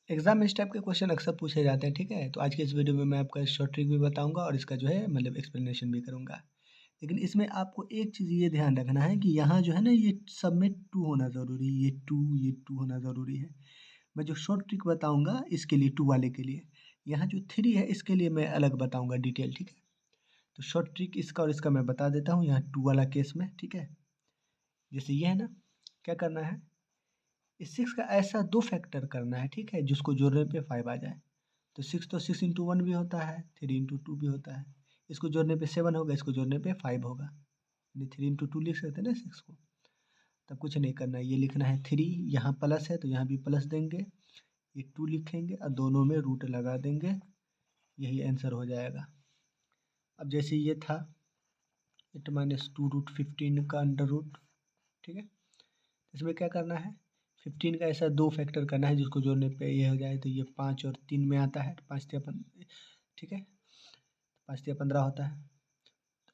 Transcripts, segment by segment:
Exam में इस type के क्वेश्चन अक्सर पूछे जाते हैं, ठीक है। तो आज के इस वीडियो में मैं आपका शॉर्ट ट्रिक भी बताऊंगा और इसका जो है मतलब एक्सप्लेनेशन भी करूंगा। लेकिन इसमें आपको एक चीज़ ये ध्यान रखना है कि यहाँ जो है ना ये सब में टू होना ज़रूरी है, ये टू होना ज़रूरी है। मैं जो शॉर्ट ट्रिक बताऊंगा इसके लिए, टू वाले के लिए, यहाँ जो थ्री है इसके लिए मैं अलग बताऊंगा डिटेल, ठीक है। तो शॉर्ट ट्रिक इसका और इसका मैं बता देता हूँ यहाँ टू वाला केस में, ठीक है। जैसे ये है ना, क्या करना है, इस सिक्स का ऐसा दो फैक्टर करना है, ठीक है, जिसको जोड़ने पे फाइव आ जाए। तो सिक्स तो सिक्स इंटू वन भी होता है, थ्री इंटू टू भी होता है। इसको जोड़ने पे सेवन होगा, इसको जोड़ने पे फाइव होगा, यानी थ्री इंटू टू लिख सकते हैं ना सिक्स को। तब कुछ नहीं करना है, ये लिखना है थ्री, यहाँ प्लस है तो यहाँ भी प्लस देंगे, ये टू लिखेंगे और दोनों में रूट लगा देंगे, यही आंसर हो जाएगा। अब जैसे ये था 8 - 2 √15 का अंडर रूट, ठीक है। इसमें क्या करना है, 15 का ऐसा दो फैक्टर करना है जिसको जोड़ने पे ये हो जाए। तो ये 5 और 3 में आता है, 5 या 15, ठीक है, 5 या 15 होता है,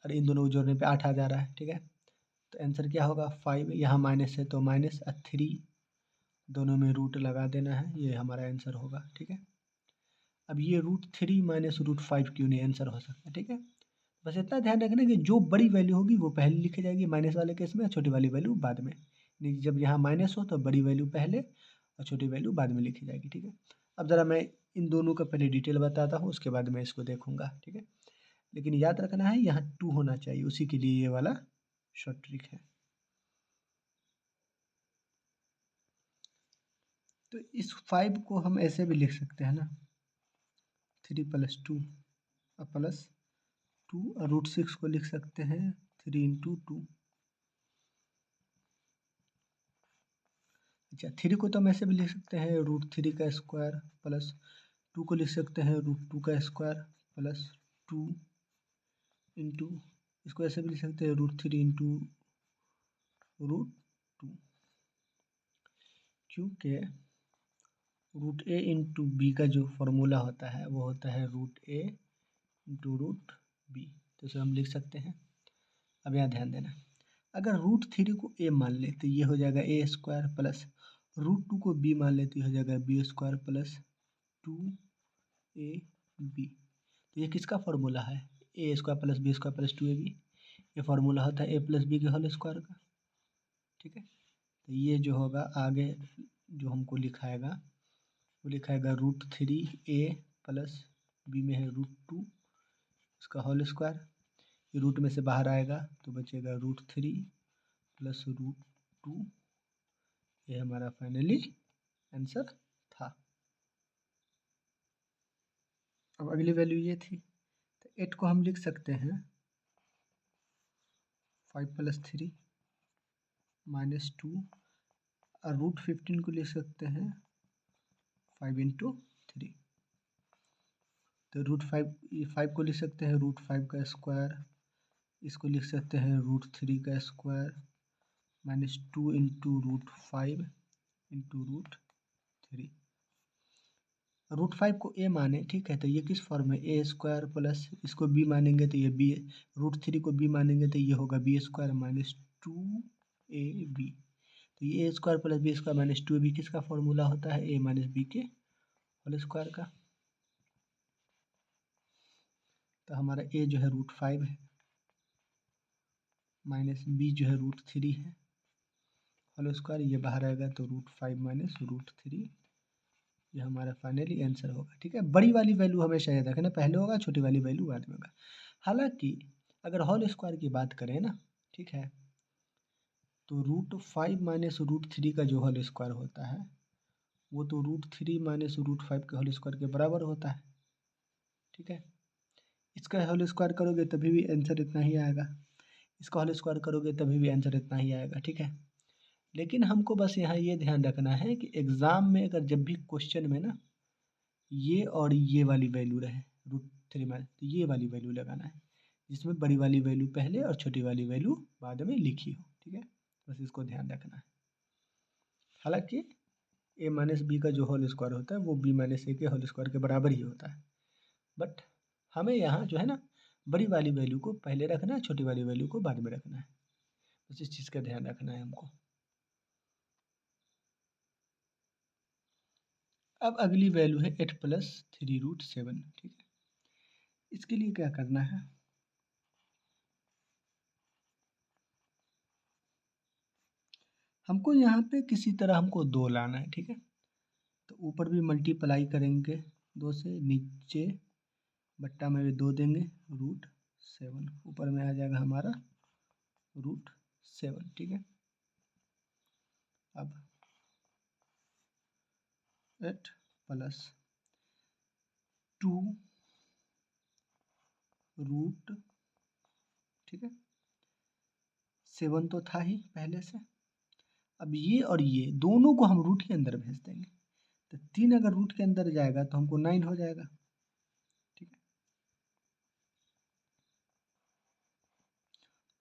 और इन दोनों को जोड़ने पे 8 आ जा रहा है, ठीक है। तो आंसर क्या होगा, 5, यहाँ माइनस है तो माइनस, और 3 दोनों में रूट लगा देना है, ये हमारा आंसर होगा, ठीक है। अब ये √3 - √5 क्यों नहीं आंसर हो सकता, ठीक है। बस इतना ध्यान रखना कि जो बड़ी वैल्यू होगी वो पहले लिखी जाएगी माइनस वाले केस में, छोटी वाली वैल्यू बाद में। नहीं, जब यहाँ माइनस हो तो बड़ी वैल्यू पहले और छोटी वैल्यू बाद में लिखी जाएगी, ठीक है। अब ज़रा मैं इन दोनों का पहले डिटेल बताता हूँ, उसके बाद मैं इसको देखूंगा, ठीक है। लेकिन याद रखना है यहाँ टू होना चाहिए, उसी के लिए ये वाला शॉर्ट ट्रिक है। तो इस 5 को हम ऐसे भी लिख सकते हैं ना, 3 + 2 और प्लस 2, और √6 को लिख सकते हैं 3 × 2। अच्छा, 3 को तो हम ऐसे भी लिख सकते हैं √3 का स्क्वायर, प्लस 2 को लिख सकते हैं √2 का स्क्वायर, प्लस 2 इंटू, इसको ऐसे भी लिख सकते हैं √3 × √2, क्योंकि √a × b का जो फॉर्मूला होता है वो होता है √a × √b। तो इसे हम लिख सकते हैं। अब यहाँ ध्यान देना, अगर √3 को a मान ले तो ये हो जाएगा a² प्लस √2 को b मान ले तो ये हो जाएगा b² प्लस 2ab। तो ये किसका फॉर्मूला है, a² plus b² plus 2ab। ये फॉर्मूला होता है a + b के होल स्क्वायर का, ठीक है। तो ये जो होगा आगे जो हमको लिखाएगा वो लिखाएगा √3a प्लस b में है √2, इसका होल स्क्वायर, ये रूट में से बाहर आएगा तो बचेगा √3 प्लस √2। ये हमारा फाइनली आंसर था। अब अगली वैल्यू ये थी, तो 8 को हम लिख सकते हैं 5 + 3 - 2, और √15 को लिख सकते हैं 5 × 3। तो √5 को लिख सकते हैं √5 का स्क्वायर, इसको लिख सकते हैं √3 का स्क्वायर -2 × √5 × √3। √5 को a माने, ठीक है, तो ये किस फॉर्म में, a² प्लस इसको b मानेंगे तो ये b, √3 को b मानेंगे तो ये होगा b² - 2ab। तो ये a² प्लस b² - 2ab किसका फॉर्मूला होता है, a - b के होल स्क्वायर का। तो हमारा a जो है √5 है, माइनस b जो है √3 है, होल स्क्वायर, ये बाहर आएगा तो √5 - √3, ये हमारा फाइनली आंसर होगा, ठीक है। बड़ी वाली वैल्यू हमेशा याद रखना, पहले होगा, छोटी वाली वैल्यू बाद में होगा। हालांकि अगर होल स्क्वायर की बात करें ना, ठीक है, तो √5 - √3 का जो होल स्क्वायर होता है वो तो √3 - √5 के होल स्क्वायर के बराबर होता है, ठीक है। इसका होल स्क्वायर करोगे तभी भी आंसर इतना ही आएगा, इसका होल स्क्वायर करोगे तभी भी आंसर इतना ही आएगा, ठीक है। लेकिन हमको बस यहाँ ये ध्यान रखना है कि एग्ज़ाम में अगर जब भी क्वेश्चन में ना ये और ये वाली वैल्यू रहे √3 में, तो ये वाली वैल्यू लगाना है, जिसमें बड़ी वाली वैल्यू पहले और छोटी वाली वैल्यू बाद में लिखी हो, ठीक है। बस इसको ध्यान रखना है। हालांकि a - b का जो होल स्क्वायर होता है वो b - a के होल स्क्वायर के बराबर ही होता है, बट हमें यहाँ जो है ना बड़ी वाली वैल्यू को पहले रखना है, छोटी वाली वैल्यू को बाद में रखना है, बस इस चीज़ का ध्यान रखना है हमको। अब अगली वैल्यू है 8 प्लस 3√7, ठीक है। इसके लिए क्या करना है, हमको यहाँ पे किसी तरह हमको 2 लाना है, ठीक है। तो ऊपर भी मल्टीप्लाई करेंगे 2 से, नीचे बट्टा में भी 2 देंगे, √7 ऊपर में आ जाएगा हमारा √7, ठीक है। अब 8 प्लस 2 रूट, ठीक है, 7 तो था ही पहले से। अब ये और ये दोनों को हम रूट के अंदर भेज देंगे, तो 3 अगर रूट के अंदर जाएगा तो हमको 9 हो जाएगा, ठीक है।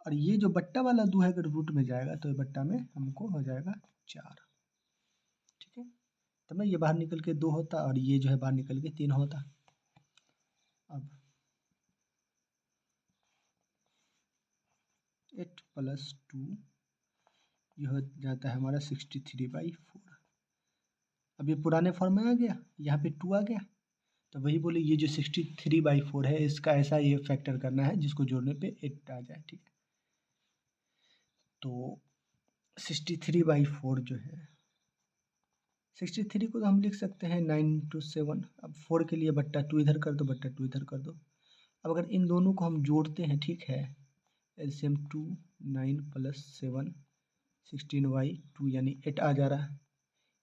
और ये जो बट्टा वाला 2 है अगर रूट में जाएगा तो ये बट्टा में हमको हो जाएगा 4, ठीक है। तब ना ये बाहर निकल के 2 होता और ये जो है बाहर निकल के 3 होता। अब 8 प्लस 2 ये हो जाता है हमारा 63/4। अब ये पुराने फॉर्म में आ गया, यहाँ पे 2 आ गया, तो वही बोले ये जो 63/4 है इसका ऐसा ये फैक्टर करना है जिसको जोड़ने पे 8 आ जाए, ठीक है। तो 63/4 जो है, 63 को तो हम लिख सकते हैं 9 × 7। अब 4 के लिए बट्टा 2 इधर कर दो, बट्टा 2 इधर कर दो। अब अगर इन दोनों को हम जोड़ते हैं, ठीक है, एलसीएम 2 9 प्लस 7 16/2 यानी 8 आ जा रहा है,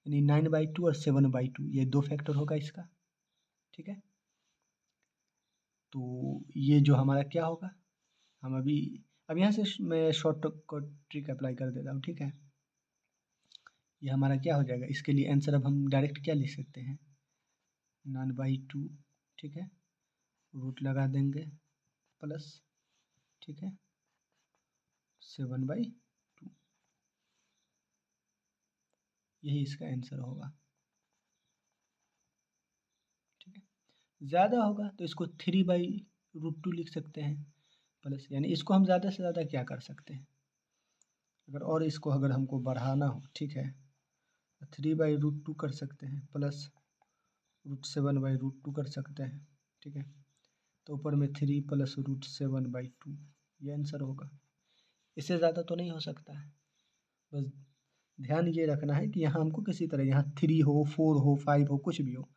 यानी 9/2 और 7/2 ये 2 फैक्टर होगा इसका, ठीक है। तो ये जो हमारा क्या होगा, हम अब यहाँ से मैं शॉर्ट ट्रिक अप्लाई कर देता हूँ, ठीक है। ये हमारा क्या हो जाएगा, इसके लिए आंसर अब हम डायरेक्ट क्या लिख सकते हैं, 9/2, ठीक है, रूट लगा देंगे प्लस, ठीक है, 7/2, यही इसका आंसर होगा, ठीक है। ज़्यादा होगा तो इसको 3/√2 लिख सकते हैं प्लस, यानी इसको हम ज़्यादा से ज़्यादा क्या कर सकते हैं, अगर और इसको अगर हमको बढ़ाना हो, ठीक है, तो 3/√2 कर सकते हैं प्लस √7/√2 कर सकते हैं, ठीक है। तो ऊपर में 3 प्लस √7/2 ये आंसर होगा। इससे ज़्यादा तो नहीं हो सकता है। बस ध्यान ये रखना है कि यहाँ हमको किसी तरह यहाँ 3 हो, 4 हो, 5 हो, कुछ भी हो,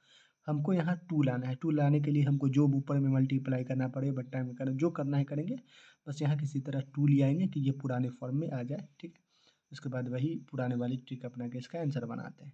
हमको यहाँ 2 लाना है। 2 लाने के लिए हमको जो ऊपर में मल्टीप्लाई करना पड़े, बट्टा में करना, जो करना है करेंगे। बस यहाँ किसी तरह 2 ले आएंगे कि ये पुराने फॉर्म में आ जाए, ठीक है। उसके बाद वही पुराने वाली ट्रिक अपना के इसका आंसर बनाते हैं।